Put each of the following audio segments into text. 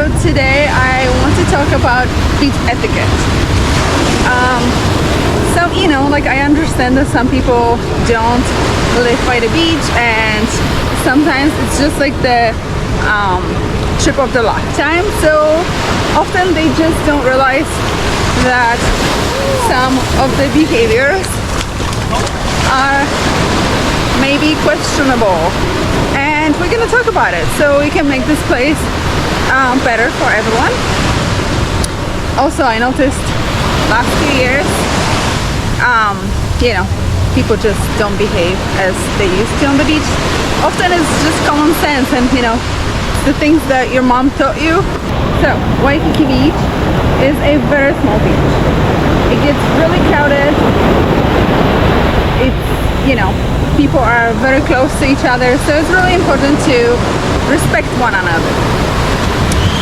So today I want to talk about beach etiquette. Like I understand that some people don't live by the beach, and sometimes it's just like the trip of the lifetime. So often they just don't realize that some of the behaviors are maybe questionable, and we're gonna talk about it so we can make this place better for everyone. Also, I noticed last few years people just don't behave as they used to on the beach. Often it's just common sense and the things that your mom taught you. So Waikiki Beach is a very small beach. It gets really crowded. It's people are very close to each other, so it's really important to respect one another.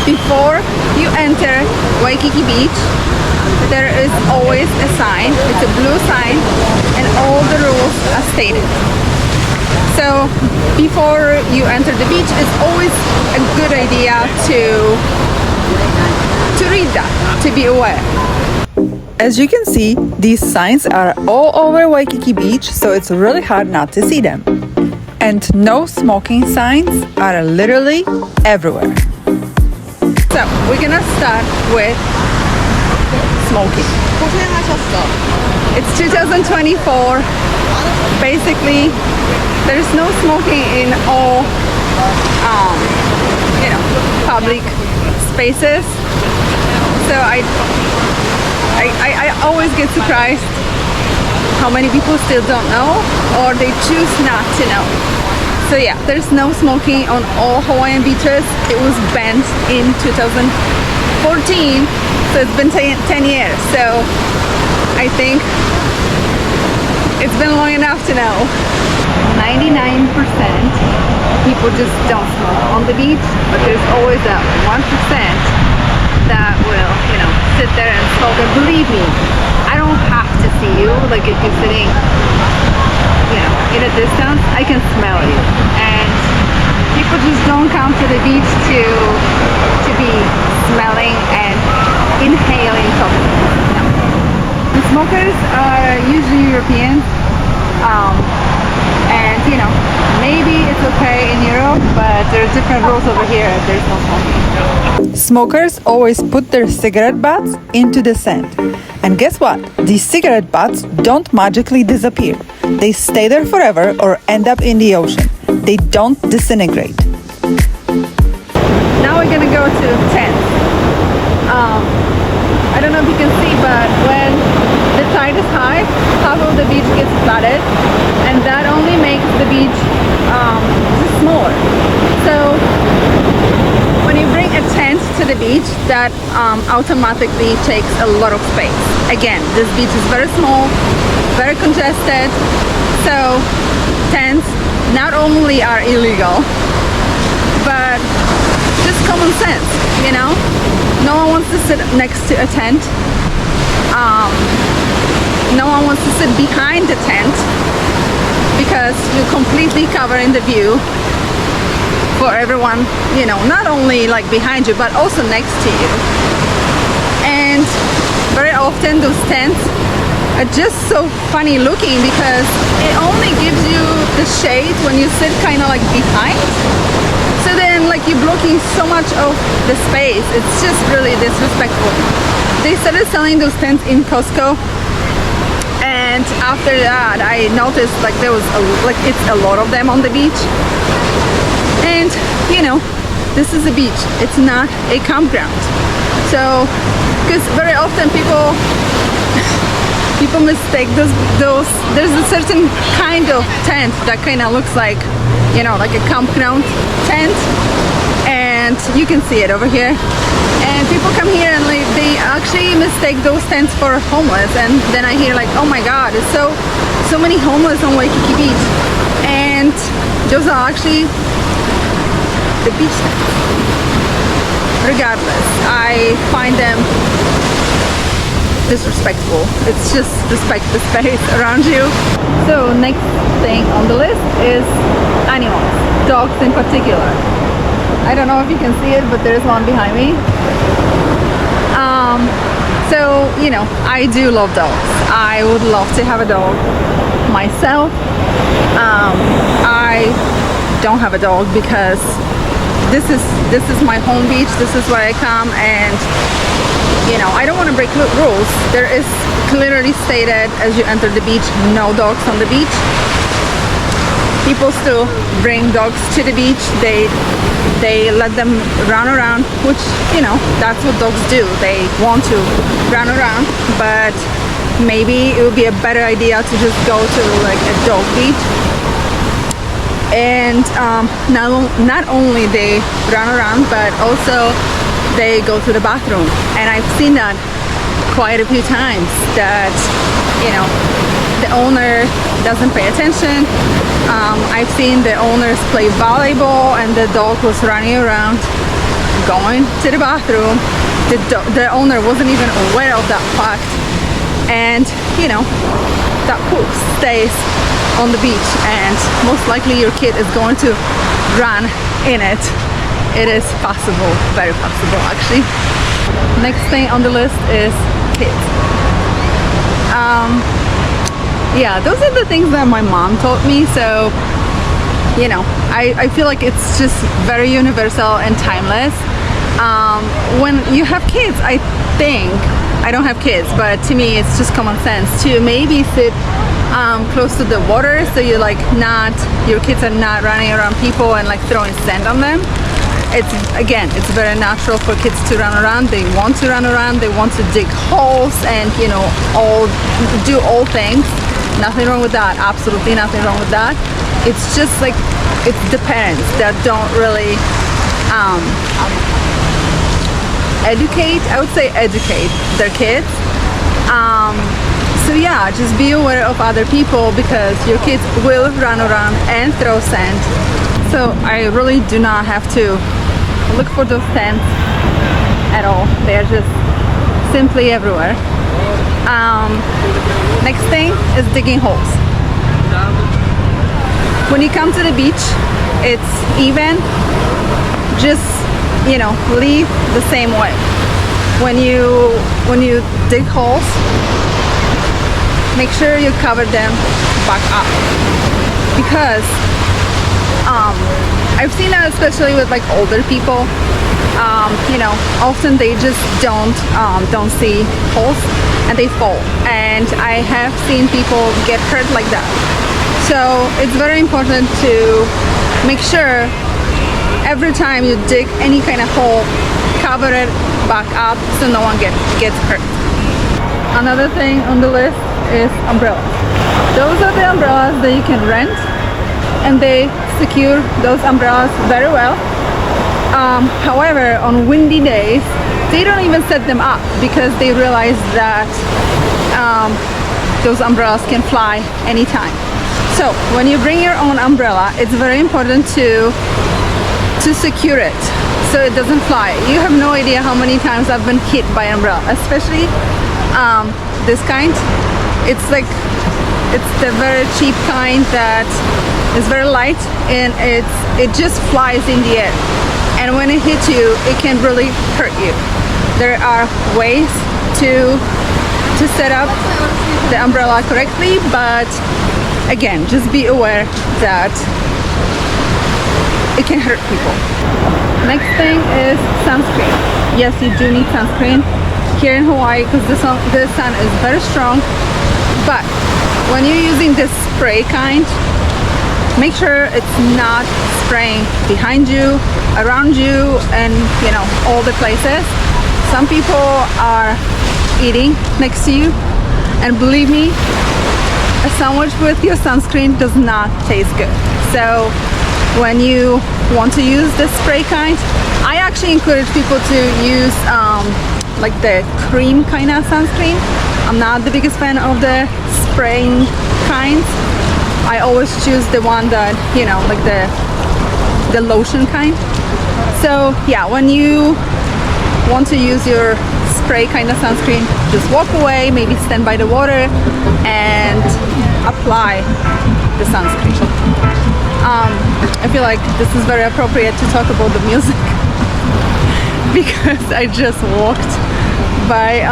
Before you enter Waikiki Beach, there is always a sign. It's a blue sign, and all the rules are stated. So before you enter the beach, it's always a good idea to read that, to be aware. As you can see, these signs are all over Waikiki Beach, so it's really hard not to see them. And no smoking signs are literally everywhere. So we're gonna start with smoking. It's 2024. Basically, there's no smoking in all public spaces. So I always get surprised how many people still don't know, or they choose not to know. So yeah, there's no smoking on all Hawaiian beaches. It was banned in 2014, so it's been 10 years. So I think it's been long enough to know. 99% people just don't smoke on the beach, but there's always that 1% that will, sit there and smoke. And believe me, I don't have to see you. Like if you're sitting, in a distance, I can smell you. And people just don't come to the beach to be smelling and inhaling toxins. No. The smokers are usually Europeans, and maybe it's okay in Europe, but there's different rules over here. There's no smoking. Smokers always put their cigarette butts into the sand. And guess what? These cigarette butts don't magically disappear. They stay there forever or end up in the ocean. They don't disintegrate. Now we're gonna go to tents. I don't know if you can see, but when the tide is high, half of the beach gets flooded, and that only makes the beach just smaller. So when you bring a tent to the beach, that automatically takes a lot of space. Again, this beach is very small, very congested, so tents not only are illegal, but just common sense, No one wants to sit next to a tent. No one wants to sit behind the tent because you're completely covering the view for everyone, not only like behind you, but also next to you. And very often those tents are just so funny looking because it only gives you the shade when you sit kind of like behind. So then you're blocking so much of the space. It's just really disrespectful. They started selling those tents in Costco, and after that I noticed there was it's a lot of them on the beach. And this is a beach, it's not a campground. So because very often people mistake those there's a certain kind of tent that kind of looks like like a campground tent, and you can see it over here, and people come here and they actually mistake those tents for homeless. And then I hear oh my god, it's so many homeless on Waikiki Beach, and those are actually the beach tents. Regardless, I find them disrespectful. It's just respect the space around you. So next thing on the list is animals, dogs in particular. I don't know if you can see it, but there's one behind me. So, you know, I do love dogs. I would love to have a dog myself. I don't have a dog because this is my home beach. This is where I come, and you know, I don't want to break rules. There is clearly stated as you enter the beach, no dogs on the beach. People still bring dogs to the beach. They let them run around, which, you know, that's what dogs do. They want to run around, but maybe it would be a better idea to just go to like a dog beach. And not only they run around, but also they go to the bathroom. And I've seen that quite a few times, that, you know, the owner doesn't pay attention. I've seen the owners play volleyball and the dog was running around going to the bathroom. The owner wasn't even aware of that fact, and you know, that poop stays on the beach, and most likely your kid is going to run in it. It is possible, very possible actually. Next thing on the list is kids. Yeah, those are the things that my mom taught me, so you know, I feel like it's just very universal and timeless. When you have kids, I think, I don't have kids, but to me it's just common sense to maybe sit close to the water, so you're like not, your kids are not running around people and like throwing sand on them. It's, again, it's very natural for kids to run around. They want to run around, they want to dig holes and, you know, do all things. Nothing wrong with that, absolutely nothing wrong with that. It's just like, it's the parents that don't really educate, I would say educate their kids. So yeah, just be aware of other people, because your kids will run around and throw sand. So I really do not have to look for those sands at all. They're just simply everywhere. Next thing is digging holes. When you come to the beach, it's even. Just, you know, leave the same way. When you dig holes, make sure you cover them back up, because I've seen that especially with like older people. You know, often they just don't see holes and they fall, and I have seen people get hurt like that. So it's very important to make sure every time you dig any kind of hole, cover it back up so no one gets hurt. Another thing on the list is umbrellas. Those are the umbrellas that you can rent, and they secure those umbrellas very well. However, on windy days, they don't even set them up, because they realize that those umbrellas can fly anytime. So when you bring your own umbrella, it's very important to secure it so it doesn't fly. You have no idea how many times I've been hit by an umbrella, especially this kind. It's like, it's the very cheap kind that is very light, and it just flies in the air, and when it hits you, it can really hurt you. There are ways to set up the umbrella correctly, but again, just be aware that it can hurt people. Next thing is sunscreen. Yes, you do need sunscreen here in Hawaii, because the sun is very strong. But when you're using this spray kind, make sure it's not spraying behind you, around you, and you know, all the places. Some people are eating next to you, and believe me, a sandwich with your sunscreen does not taste good. So when you want to use the spray kind, I actually encourage people to use like the cream kind of sunscreen. I'm not the biggest fan of the spraying kinds. I always choose the one that, you know, like the lotion kind. So yeah, when you want to use your spray kind of sunscreen, just walk away, maybe stand by the water and apply the sunscreen. I feel like this is very appropriate to talk about the music because I just walked by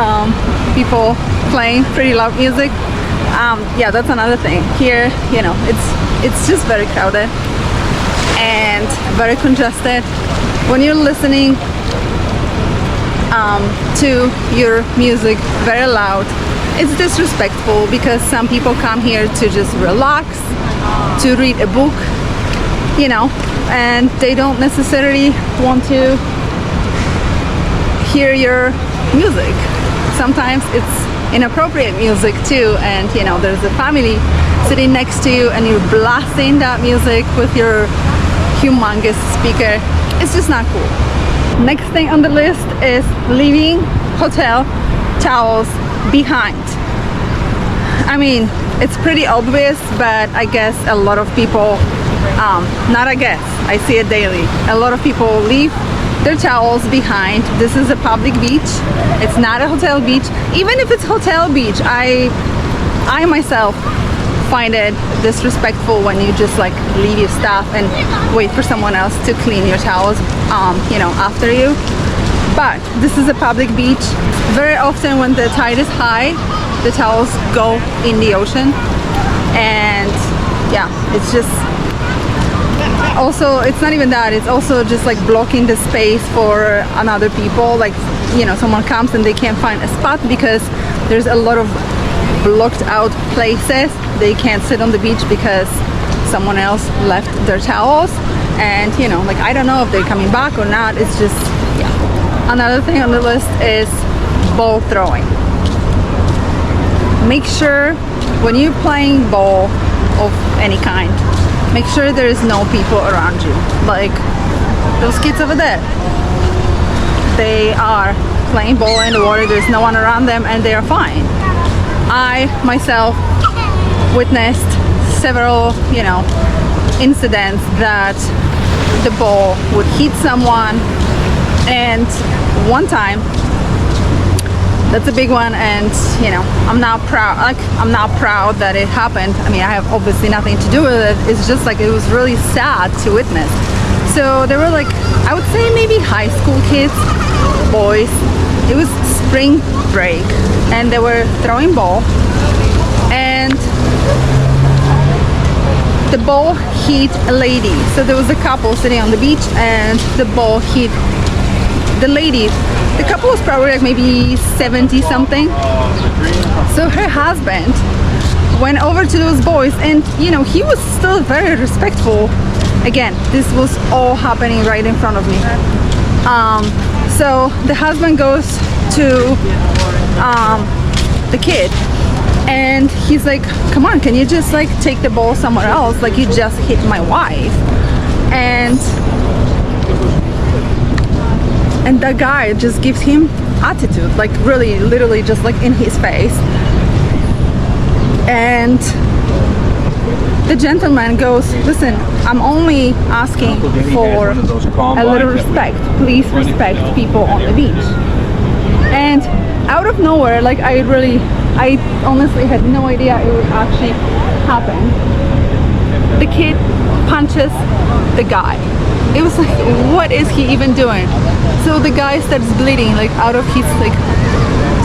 people playing pretty loud music. Yeah, that's another thing. Here, you know, it's just very crowded and very congested. When you're listening to your music very loud, it's disrespectful because some people come here to just relax, to read a book, you know, and they don't necessarily want to hear your music. Sometimes it's inappropriate music too, and you know, there's a family sitting next to you and you're blasting that music with your humongous speaker. It's just not cool. Next thing on the list is leaving hotel towels behind. I mean, it's pretty obvious, but I guess a lot of people, not I guess, I see it daily. A lot of people leave their towels behind. This is a public beach. It's not a hotel beach. Even if it's hotel beach, I myself find it disrespectful when you just like leave your stuff and wait for someone else to clean your towels, you know, after you. But this is a public beach. Very often when the tide is high, the towels go in the ocean, and yeah, it's just also, it's not even that, it's also just like blocking the space for another people. Like, you know, someone comes and they can't find a spot because there's a lot of blocked out places. They can't sit on the beach because someone else left their towels, and you know, like, I don't know if they're coming back or not. It's just, yeah. Another thing on the list is ball throwing. Make sure when you're playing ball of any kind, make sure there is no people around you. Like those kids over there, they are playing ball in the water, there's no one around them, and they are fine. I myself witnessed several, you know, incidents that the ball would hit someone, and one time, that's a big one, and you know, I'm not proud that it happened. I mean, I have obviously nothing to do with it. It's just like, it was really sad to witness. So there were like, I would say maybe high school kids, boys. It was spring break and they were throwing ball, and the ball hit a lady. So there was a couple sitting on the beach and the ball hit the lady. The couple was probably like maybe 70 something. So her husband went over to those boys, and you know, he was still very respectful. Again, this was all happening right in front of me. So the husband goes to the kid and he's like, come on, can you just like take the ball somewhere else? Like, you just hit my wife. And the guy just gives him attitude, like really, literally just like in his face. And the gentleman goes, listen, I'm only asking for a little respect. Please respect people on the beach. And out of nowhere, like I honestly had no idea it would actually happen. The kid punches the guy. It was like, what is he even doing? So the guy starts bleeding like out of his like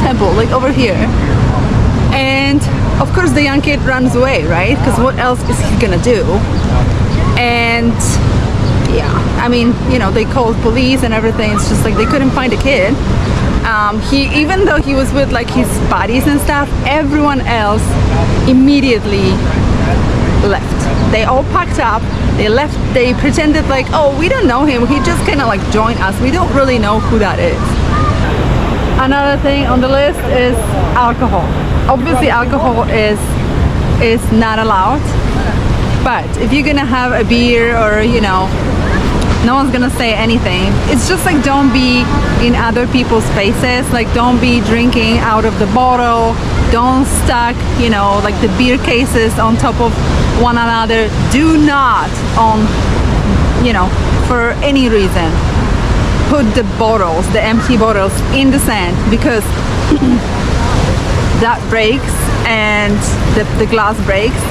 temple, like over here. And of course the young kid runs away, right? Because what else is he gonna do? And yeah, I mean, you know, they called police and everything. It's just like they couldn't find a kid. Even though he was with like his buddies and stuff, everyone else immediately left. They all packed up, they left, they pretended like, oh, we don't know him, he just kind of like joined us, we don't really know who that is. Another thing on the list is alcohol. Obviously alcohol is not allowed, but if you're gonna have a beer, or you know, no one's gonna say anything. It's just like, don't be in other people's faces, like don't be drinking out of the bottle, don't stack, you know, like the beer cases on top of one another. Do not, you know, for any reason, put the bottles, the empty bottles, in the sand, because that breaks and the glass breaks.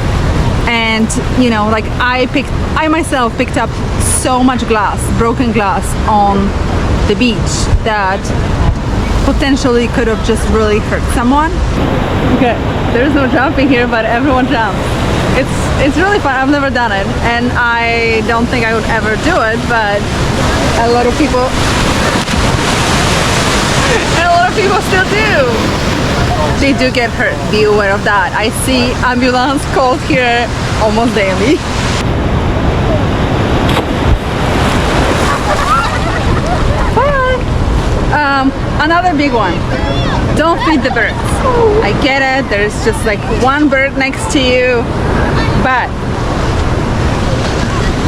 And you know, like I myself picked up so much glass, broken glass on the beach that potentially could have just really hurt someone. Okay, there's no jumping here, but everyone jumps. It's really fun. I've never done it, and I don't think I would ever do it, but a lot of people still do. They do get hurt. Be aware of that. I see ambulance called here almost daily. Another big one. Don't feed the birds. I get it. There's just like one bird next to you, but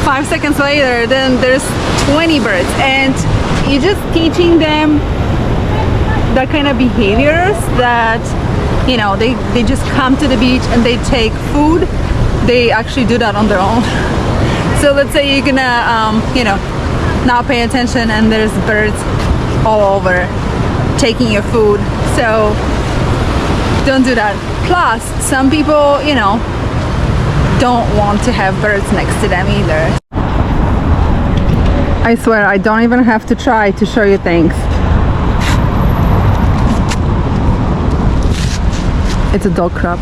5 seconds later, then there's 20 birds, and you're just teaching them that kind of behaviors that, you know, they just come to the beach and they take food. They actually do that on their own. So let's say you're gonna you know, not pay attention and there's birds all over taking your food, so don't do that. Plus, some people, you know, don't want to have birds next to them either. I swear, I don't even have to try to show you things. It's a dog crab.